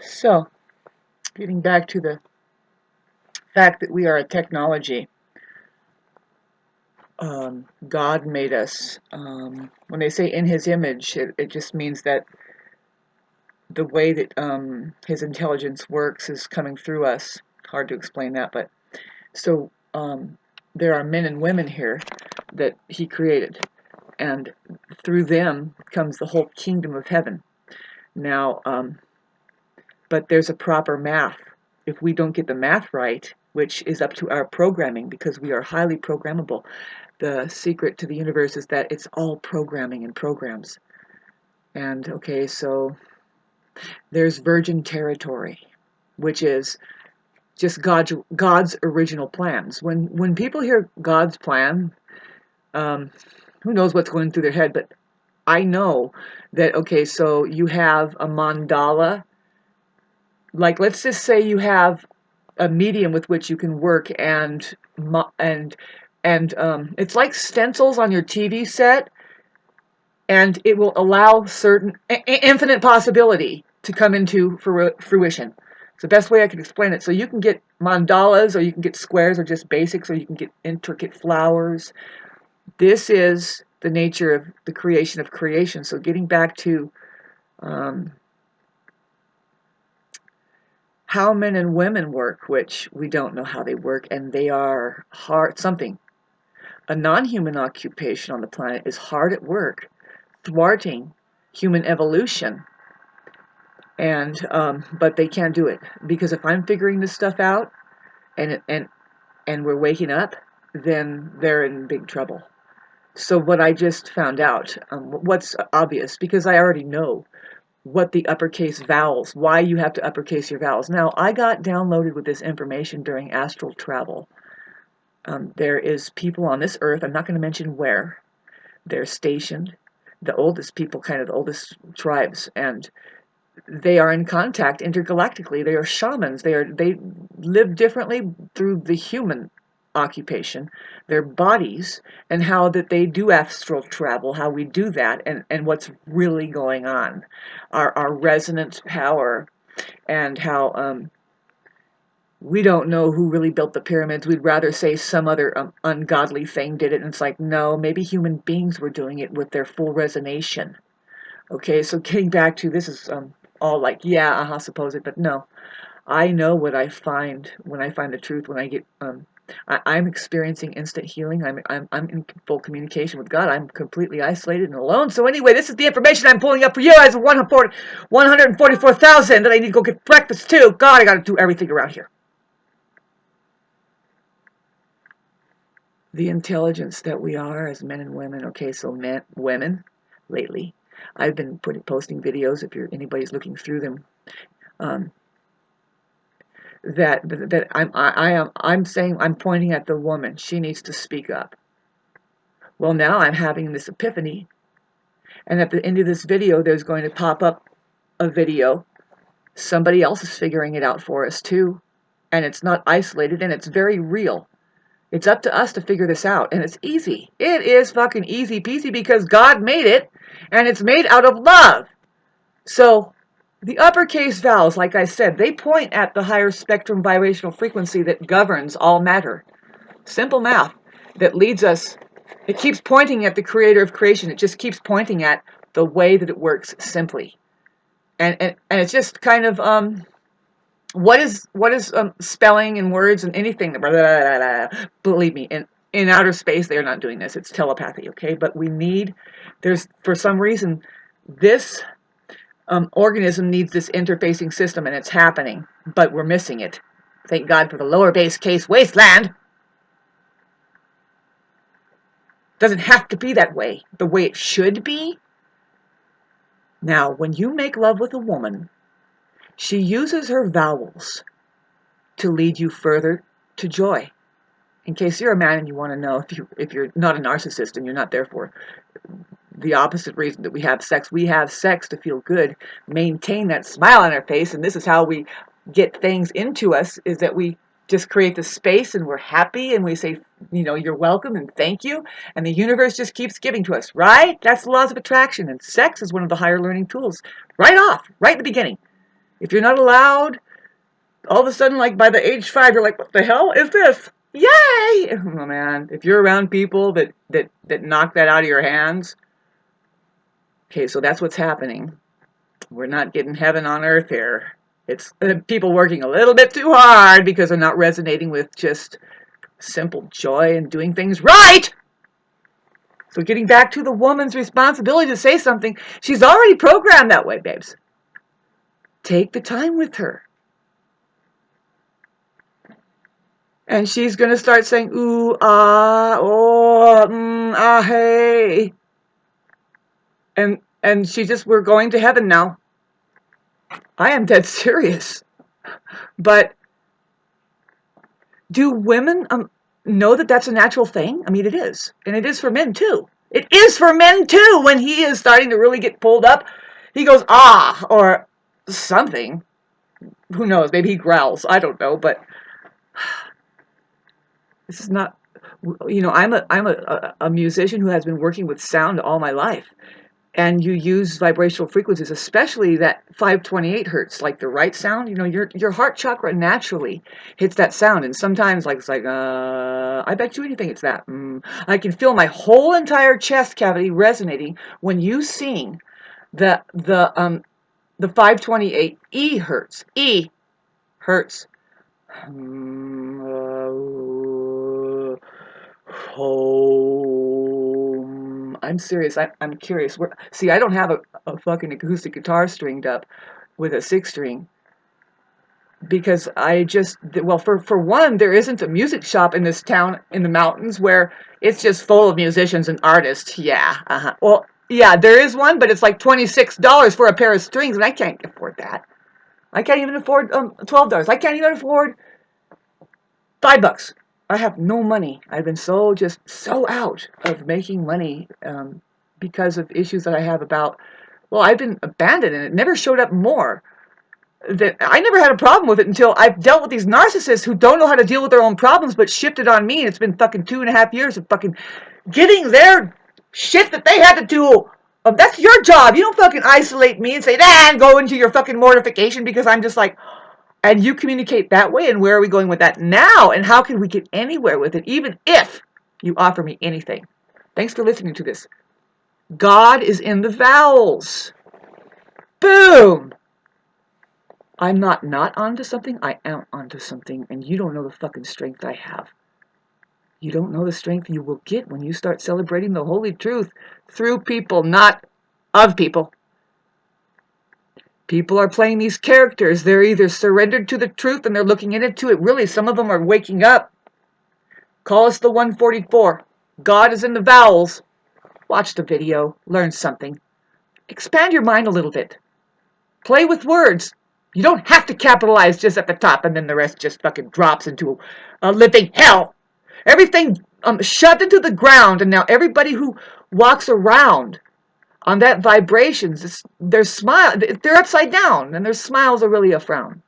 So, getting back to the fact that we are a technology, God made us. When they say in His image, it just means that the way that His intelligence works is coming through us. Hard to explain that, but so there are men and women here that He created, and through them comes the whole kingdom of heaven. Now, but there's a proper math. If we don't get the math right, which is up to our programming because we are highly programmable, the secret to the universe is that it's all programming and programs. And okay, so there's virgin territory, which is just God's original plans. When people hear God's plan, who knows what's going through their head, but I know that, okay, so you have a mandala. Like, let's just say you have a medium with which you can work, and it's like stencils on your TV set, and it will allow certain infinite possibility to come into fruition. It's the best way I can explain it. So you can get mandalas, or you can get squares, or just basics, or you can get intricate flowers. This is the nature of the creation of creation. So getting back to how men and women work, which we don't know how they work, and they are hard. A non-human occupation on the planet is hard at work, thwarting human evolution. And but they can't do it, because if I'm figuring this stuff out, and we're waking up, then they're in big trouble. So what I just found out, what's obvious, because I already know what the uppercase vowels, why you have to uppercase your vowels. Now, I got downloaded with this information during astral travel. There is people on this earth, I'm not going to mention where, they're stationed, the oldest people, kind of the oldest tribes, and they are in contact intergalactically. They are shamans. They live differently through the human occupation, their bodies, and how that they do astral travel, how we do that, and what's really going on, our resonant power, and how we don't know who really built the pyramids. We'd rather say some other ungodly thing did it, and it's like, no, maybe human beings were doing it with their full resonation. Okay, so getting back to this is all like, yeah, supposed, but no. I know what I find when I find the truth, when I get, I'm experiencing instant healing. I'm in full communication with God. I'm completely isolated and alone. So anyway, this is the information I'm pulling up for you as 144,000 that I need to go get breakfast too. God, I got to do everything around here. The intelligence that we are as men and women. Okay, so women, lately, I've been posting videos. If anybody's looking through them, um, that I'm saying, I'm pointing at the woman. She needs to speak up. Well, now I'm having this epiphany, and at the end of this video, there's going to pop up a video. Somebody else is figuring it out for us too, and it's not isolated, and it's very real. It's up to us to figure this out, and it's easy. It is fucking easy peasy because God made it, and it's made out of love. So the uppercase vowels, like I said, they point at the higher spectrum vibrational frequency that governs all matter. Simple math that leads us, it keeps pointing at the creator of creation. It just keeps pointing at the way that it works simply. And it's just kind of, what is spelling and words and anything, blah, blah, blah, blah. Believe me, in outer space, they're not doing this. It's telepathy, okay? But for some reason, this organism needs this interfacing system, and it's happening, but we're missing it. Thank God for the lower base case wasteland. Doesn't have to be that way. The way it should be. Now, when you make love with a woman, she uses her vowels to lead you further to joy. In case you're a man and you want to know, if you're not a narcissist and you're not there for the opposite reason that we have sex to feel good, maintain that smile on our face, and this is how we get things into us, is that we just create the space and we're happy and we say, you're welcome and thank you, and the universe just keeps giving to us, right? That's the laws of attraction, and sex is one of the higher learning tools. Right in the beginning. If you're not allowed, all of a sudden, like by the age 5, you're like, what the hell is this? Yay! Oh man, if you're around people that knock that out of your hands, okay, so that's what's happening. We're not getting heaven on earth here. It's people working a little bit too hard because they're not resonating with just simple joy and doing things right. So getting back to the woman's responsibility to say something, she's already programmed that way, babes. Take the time with her. And she's going to start saying, ooh, ah, oh, ah, hey. And she just, we're going to heaven now. I am dead serious. But do women know that that's a natural thing? I mean, it is. And it is for men, too. It is for men, too. When he is starting to really get pulled up, he goes, ah, or something. Who knows? Maybe he growls. I don't know. But this is not, you know, I'm a musician who has been working with sound all my life. And you use vibrational frequencies, especially that 528 hertz, like the right sound. You know, your heart chakra naturally hits that sound, and sometimes, like it's like, I bet you anything it's that. I can feel my whole entire chest cavity resonating when you sing the 528 hertz. I'm serious. I'm curious. See, I don't have a fucking acoustic guitar stringed up with a 6-string because I just, well, for one, there isn't a music shop in this town in the mountains where it's just full of musicians and artists. Yeah. Well, yeah, there is one, but it's like $26 for a pair of strings, and I can't afford that. I can't even afford $12. I can't even afford $5. I have no money. I've been so out of making money because of issues that I have about, well, I've been abandoned and it never showed up more. That I never had a problem with it until I've dealt with these narcissists who don't know how to deal with their own problems but shift it on me, and it's been fucking 2.5 years of fucking getting their shit that they had to do. That's your job. You don't fucking isolate me and say, and go into your fucking mortification, because I'm just like, and you communicate that way, and where are we going with that now? And how can we get anywhere with it, even if you offer me anything? Thanks for listening to this. God is in the vowels. Boom! I'm not onto something. I am onto something, and you don't know the fucking strength I have. You don't know the strength you will get when you start celebrating the holy truth through people, not of people. People are playing these characters. They're either surrendered to the truth and they're looking into it. Really, some of them are waking up. Call us the 144. God is in the vowels. Watch the video. Learn something. Expand your mind a little bit. Play with words. You don't have to capitalize just at the top and then the rest just fucking drops into a living hell. Everything shoved into the ground, and now everybody who walks around on that vibrations, their smile, they're upside down, and their smiles are really a frown.